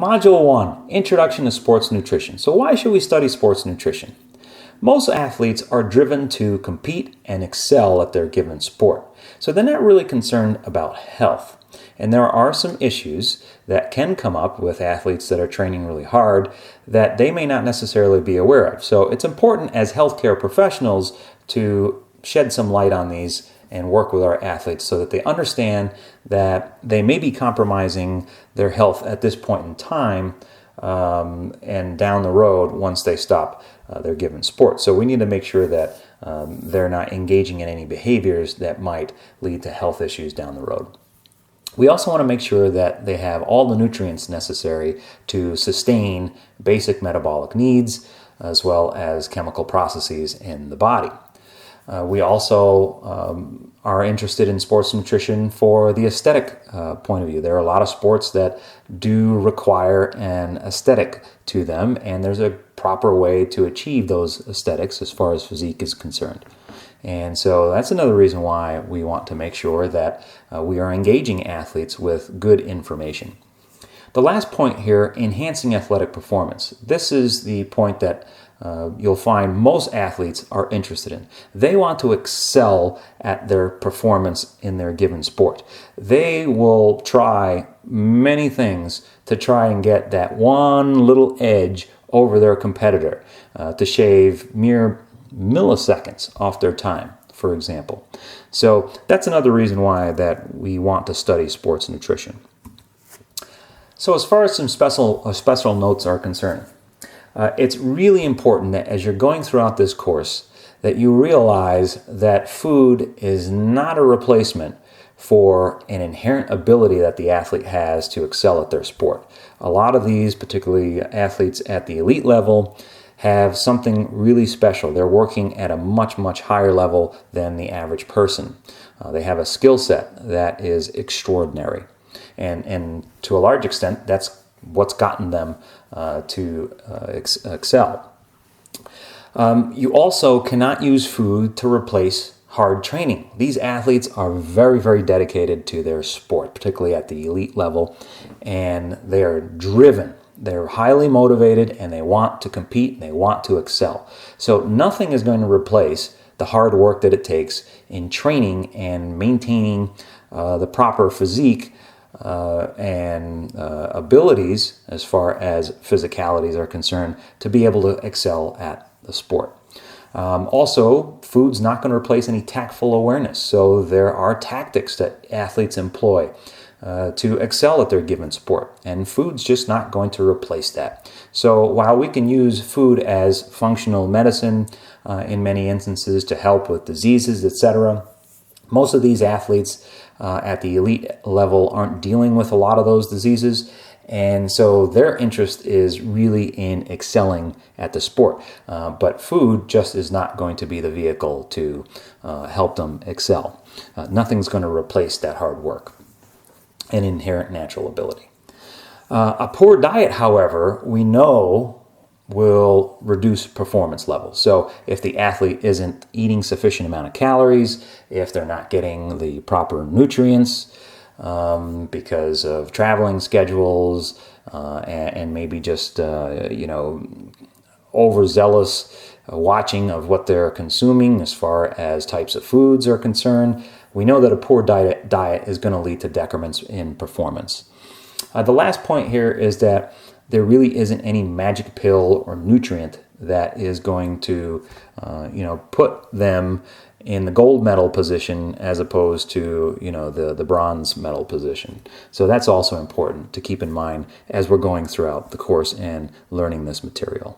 Module 1, Introduction to Sports Nutrition. So why should we study sports nutrition? Most athletes are driven to compete and excel at their given sport. So they're not really concerned about health. And there are some issues that can come up with athletes that are training really hard that they may not necessarily be aware of. So it's important as healthcare professionals to shed some light on these and work with our athletes so that they understand that they may be compromising their health at this point in time and down the road once they stop their given sport. So we need to make sure that they're not engaging in any behaviors that might lead to health issues down the road. We also want to make sure that they have all the nutrients necessary to sustain basic metabolic needs as well as chemical processes in the body. We also are interested in sports nutrition for the aesthetic point of view. There are a lot of sports that do require an aesthetic to them, and there's a proper way to achieve those aesthetics as far as physique is concerned. And so that's another reason why we want to make sure that we are engaging athletes with good information. The last point here, enhancing athletic performance. This is the point that you'll find most athletes are interested in. They want to excel at their performance in their given sport. They will try many things to try and get that one little edge over their competitor, to shave mere milliseconds off their time, for example. So that's another reason why that we want to study sports nutrition. So as far as some special notes are concerned, it's really important that as you're going throughout this course that you realize that food is not a replacement for an inherent ability that the athlete has to excel at their sport. A lot of these, particularly athletes at the elite level, have something really special. They're working at a much, much higher level than the average person. They have a skill set that is extraordinary. And to a large extent, that's what's gotten them to excel. You also cannot use food to replace hard training. These athletes are very, very dedicated to their sport, particularly at the elite level, and they are driven. They're highly motivated and they want to compete and they want to excel. So nothing is going to replace the hard work that it takes in training and maintaining the proper physique and abilities as far as physicalities are concerned to be able to excel at the sport. Also, food's not going to replace any tactful awareness. So there are tactics that athletes employ to excel at their given sport, and food's just not going to replace that. So while we can use food as functional medicine in many instances to help with diseases, etc., most of these athletes at the elite level aren't dealing with a lot of those diseases, and so their interest is really in excelling at the sport. But food just is not going to be the vehicle to help them excel. Nothing's going to replace that hard work and inherent natural ability. A poor diet, however, we know will reduce performance levels. So if the athlete isn't eating sufficient amount of calories, if they're not getting the proper nutrients because of traveling schedules and maybe just overzealous watching of what they're consuming as far as types of foods are concerned, we know that a poor diet is going to lead to decrements in performance. The last point here is that there really isn't any magic pill or nutrient that is going to, put them in the gold medal position as opposed to, the bronze medal position. So that's also important to keep in mind as we're going throughout the course and learning this material.